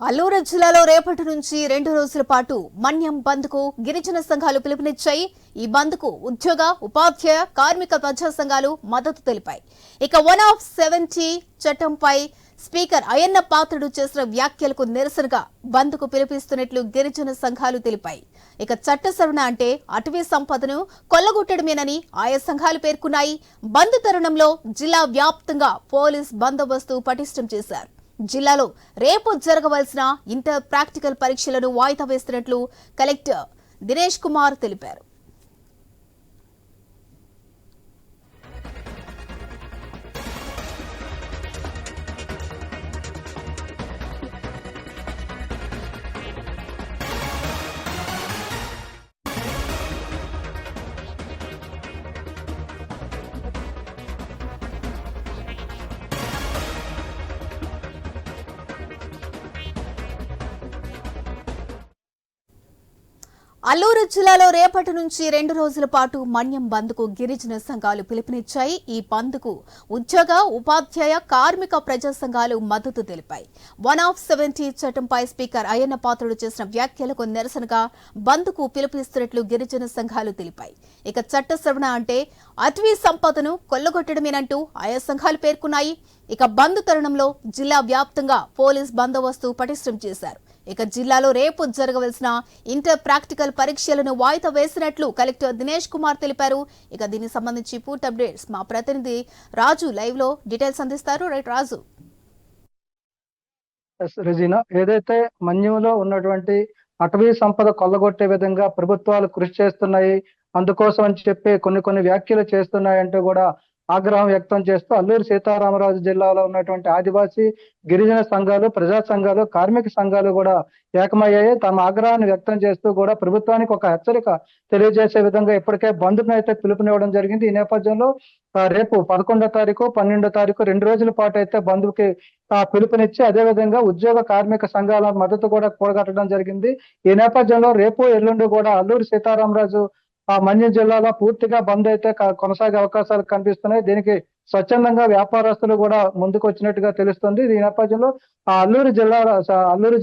అల్లూరు జిల్లాలో రేపటి నుంచి 2 రోజుల పాటు మన్యం బంద్ కు గిరిజన సంఘాలు పిలుపునిచ్చాయి. ఈ బంద్ కు ఉద్యోగ, ఉపాధ్యాయ, కార్మిక ప్రజా సంఘాలు మద్దతు తెలిపాయి. ఇక 170 చట్టంపై స్పీకర్ అయ్యన్న పాత్రుడు చేసిన వ్యాఖ్యలకు నిరసనగా బంద్ కు పిలుపిస్తున్నట్లు గిరిజన సంఘాలు తెలిపాయి. ఇక చట్ట సవరణ అంటే అటవీ సంపదను కొల్లగొట్టడమేనని ఆయా సంఘాలు పేర్కొన్నాయి. బంద్ తరుణంలో జిల్లా వ్యాప్తంగా పోలీస్ బందోబస్తు పటిష్టం చేశారు. జిల్లాలో రేపు జరగవలసిన ఇంటర్ ప్రాక్టికల్ పరీక్షలను వాయిదా వేస్తున్నట్లు కలెక్టర్ దినేష్ కుమార్ తెలిపారు. అల్లూరు జిల్లాలో రేపటి నుంచి 2 రోజుల పాటు మన్యం బంద్ కు గిరిజన సంఘాలు పిలుపునిచ్చాయి. ఈ బంద్ కు ఉద్యోగ, ఉపాధ్యాయ, కార్మిక ప్రజా సంఘాలు మద్దతు తెలిపాయి. 170 చట్టంపై స్పీకర్ అయ్యన్న పాత్రుడు చేసిన వ్యాఖ్యలకు నిరసనగా బంద్ కు పిలుపునిస్తున్నట్లు గిరిజన సంఘాలు తెలిపాయి. ఇక చట్ట సవరణ అంటే అటవీ సంపదను కొల్లగొట్టడమేనంటూ ఆయా సంఘాలు పేర్కొన్నాయి. ఇక బంద్ తరుణంలో జిల్లా వ్యాప్తంగా పోలీస్ బందోబస్తు పటిష్టం చేశారు. ఇక జిల్లాలో రేపు జరగవలసిన ఇంటర్ ప్రాక్టికల్ పరీక్షలను వాయిదా వేసినట్లు కలెక్టర్ దినేష్ కుమార్ తెలిపారు. ఇక దీనికి సంబంధించి పూర్తి అప్డేట్స్ మా ప్రతినిధి రాజు లైవ్ లో డీటెయిల్స్ అందిస్తారు. రైట్ రాజు. రెజీనా, ఏదైతే మన్యంలో ఉన్నటువంటి అటవీ సంపద కొల్లగొట్టే విధంగా ప్రభుత్వాలు కృషి చేస్తున్నాయి, అందుకోసం అని చెప్పి కొన్ని వ్యాఖ్యలు చేస్తున్నాయంటూ కూడా ఆగ్రహం వ్యక్తం చేస్తూ అల్లూరు సీతారామరాజు జిల్లాలో ఉన్నటువంటి ఆదివాసీ, గిరిజన సంఘాలు, ప్రజా సంఘాలు, కార్మిక సంఘాలు కూడా ఏకమయ్యాయి. తమ ఆగ్రహాన్ని వ్యక్తం చేస్తూ కూడా ప్రభుత్వానికి ఒక హెచ్చరిక తెలియజేసే విధంగా ఇప్పటికే బంద్ను అయితే పిలుపునివ్వడం జరిగింది. ఈ నేపథ్యంలో రేపు 11వ తారీఖు, 12వ తారీఖు 2 రోజుల పాటు అయితే బంద్కి పిలుపునిచ్చి అదేవిధంగా ఉద్యోగ, కార్మిక సంఘాల మద్దతు కూడా కూడగట్టడం జరిగింది. ఈ నేపథ్యంలో రేపు, ఎల్లుండి కూడా అల్లూరు సీతారామరాజు మన్యం జిల్లాలో పూర్తిగా బంద్ అయితే కొనసాగే అవకాశాలు కనిపిస్తున్నాయి. దీనికి స్వచ్ఛందంగా వ్యాపారస్తులు కూడా ముందుకు వచ్చినట్టుగా తెలుస్తుంది. ఈ నేపథ్యంలో అల్లూరు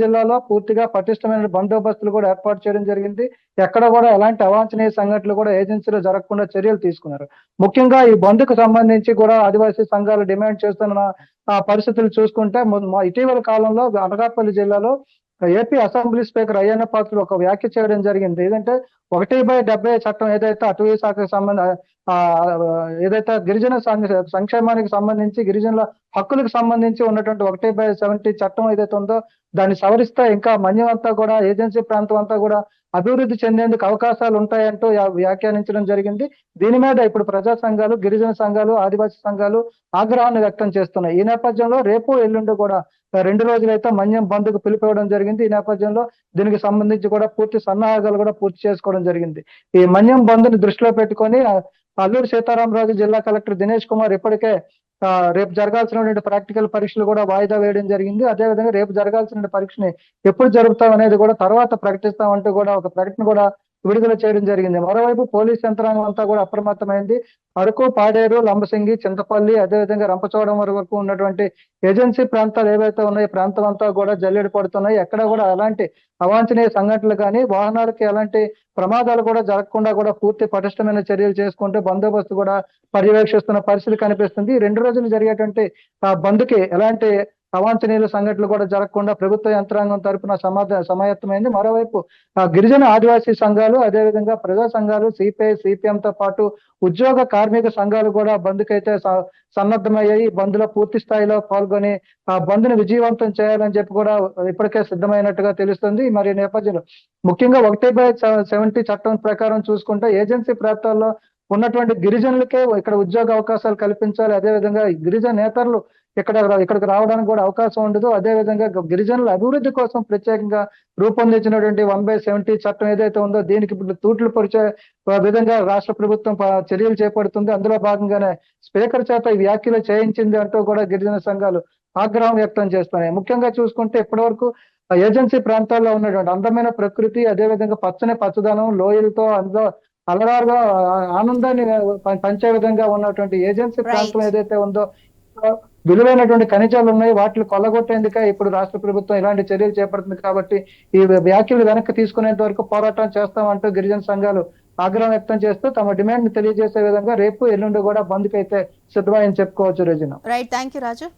జిల్లాలో పూర్తిగా పటిష్టమైన బందోబస్తులు కూడా ఏర్పాటు చేయడం జరిగింది. ఎక్కడ కూడా ఎలాంటి అవాంఛనీయ సంఘటనలు కూడా ఏజెన్సీలు జరగకుండా చర్యలు తీసుకున్నారు. ముఖ్యంగా ఈ బంద్కు సంబంధించి కూడా ఆదివాసీ సంఘాలు డిమాండ్ చేస్తున్న పరిస్థితులు చూసుకుంటే ఇటీవల కాలంలో అనకాపల్లి జిల్లాలో AP assembly speaker Ayyanna Patrudu ఒక వ్యాఖ్య చేయడం జరిగింది. ఏదంటే 1/70 చట్టం ఏదైతే అటవీ శాఖకు ఏదైతే గిరిజన సంక్షేమానికి సంబంధించి, గిరిజనుల హక్కులకు సంబంధించి ఉన్నటువంటి 1/70 చట్టం ఏదైతే ఉందో దాన్ని సవరిస్తే ఇంకా మన్యం అంతా కూడా, ఏజెన్సీ ప్రాంతం అంతా కూడా అభివృద్ధి చెందేందుకు అవకాశాలు ఉంటాయంటూ వ్యాఖ్యానించడం జరిగింది. దీని మీద ఇప్పుడు ప్రజా సంఘాలు, గిరిజన సంఘాలు, ఆదివాసీ సంఘాలు ఆగ్రహాన్ని వ్యక్తం చేస్తున్నాయి. ఈ నేపథ్యంలో రేపు, ఎల్లుండి కూడా 2 రోజులైతే మన్యం బంద్కు పిలిపివ్వడం జరిగింది. ఈ నేపథ్యంలో దీనికి సంబంధించి కూడా పూర్తి సన్నాహాలు కూడా పూర్తి చేసుకోవడం జరిగింది. ఈ మన్యం బంద్ని దృష్టిలో పెట్టుకొని అల్లూరు సీతారామరాజు జిల్లా కలెక్టర్ దినేష్ కుమార్ ఇప్పటికే రేపు జరగాల్సినటువంటి ప్రాక్టికల్ పరీక్షలు కూడా వాయిదా వేయడం జరిగింది. అదేవిధంగా రేపు జరగాల్సిన పరీక్షని ఎప్పుడు జరుపుతాం అనేది కూడా తర్వాత ప్రకటిస్తామంటూ కూడా ఒక ప్రకటన కూడా విడుదల చేయడం జరిగింది. మరోవైపు పోలీస్ యంత్రాంగం అంతా కూడా అప్రమత్తమైంది. అరకు, పాడేరు, లంబసింగి, చింతపల్లి, అదేవిధంగా రంపచోడవరం వరకు ఉన్నటువంటి ఏజెన్సీ ప్రాంతాలు ఏవైతే ఉన్నాయో ప్రాంతం అంతా కూడా జల్లెడ పడుతున్నాయి. ఎక్కడ కూడా ఎలాంటి అవాంఛనీయ సంఘటనలు కానీ, వాహనాలకి ఎలాంటి ప్రమాదాలు కూడా జరగకుండా కూడా పూర్తి పటిష్టమైన చర్యలు చేసుకుంటూ బందోబస్తు కూడా పర్యవేక్షిస్తున్న పరిస్థితి కనిపిస్తుంది. 2 రోజులు జరిగేటువంటి బంద్కి ఎలాంటి అవాంఛనీయ సంఘటనలు కూడా జరగకుండా ప్రభుత్వ యంత్రాంగం తరపున సమాయత్తమైంది. మరోవైపు గిరిజన ఆదివాసీ సంఘాలు, అదేవిధంగా ప్రజా సంఘాలు, సిపిఐ, సిపిఎంతో పాటు ఉద్యోగ, కార్మిక సంఘాలు కూడా బంద్కి అయితే సన్నద్ధమయ్యాయి. బంద్లో పూర్తి స్థాయిలో పాల్గొని ఆ బంద్ని విజయవంతం చేయాలని చెప్పి కూడా ఇప్పటికే సిద్ధమైనట్టుగా తెలుస్తుంది. మరి నేపథ్యంలో ముఖ్యంగా 1/70 చట్టం ప్రకారం చూసుకుంటే ఏజెన్సీ ప్రాంతాల్లో ఉన్నటువంటి గిరిజనులకే ఇక్కడ ఉద్యోగ అవకాశాలు కల్పించాలి. అదేవిధంగా గిరిజన నేతలు ఇక్కడికి రావడానికి కూడా అవకాశం ఉండదు. అదేవిధంగా గిరిజనుల అభివృద్ధి కోసం ప్రత్యేకంగా రూపొందించినటువంటి 1/70 చట్టం ఏదైతే ఉందో దీనికి ఇప్పుడు తూట్లు పొడిచే విధంగా రాష్ట్ర ప్రభుత్వం చర్యలు చేపడుతుంది. అందులో భాగంగానే స్పీకర్ చేత ఈ వ్యాఖ్యలు చేయించింది అంటూ కూడా గిరిజన సంఘాలు ఆగ్రహం వ్యక్తం చేస్తున్నాయి. ముఖ్యంగా చూసుకుంటే ఇప్పటి వరకు ఏజెన్సీ ప్రాంతాల్లో ఉన్నటువంటి అందమైన ప్రకృతి, అదేవిధంగా పచ్చదనం, లోయలతో అందులో అలరారుగా ఆనందాన్ని పంచే విధంగా ఉన్నటువంటి ఏజెన్సీ ప్రాంతం ఏదైతే ఉందో విలువైనటువంటి ఖనిజాలు ఉన్నాయి, వాటిని కొల్లగొట్టేందుకే ఇప్పుడు రాష్ట్ర ప్రభుత్వం ఇలాంటి చర్యలు చేపడుతుంది. కాబట్టి ఈ వ్యాఖ్యలు వెనక్కి తీసుకునేంత వరకు పోరాటం చేస్తామంటూ గిరిజన సంఘాలు ఆగ్రహం వ్యక్తం చేస్తూ తమ డిమాండ్ ని తెలియజేసే విధంగా రేపు ఎల్లుండి కూడా బంద్ కి అయితే సిద్ధమని చెప్పుకోవచ్చు. రోజున రైట్, థ్యాంక్ యూ రాజు.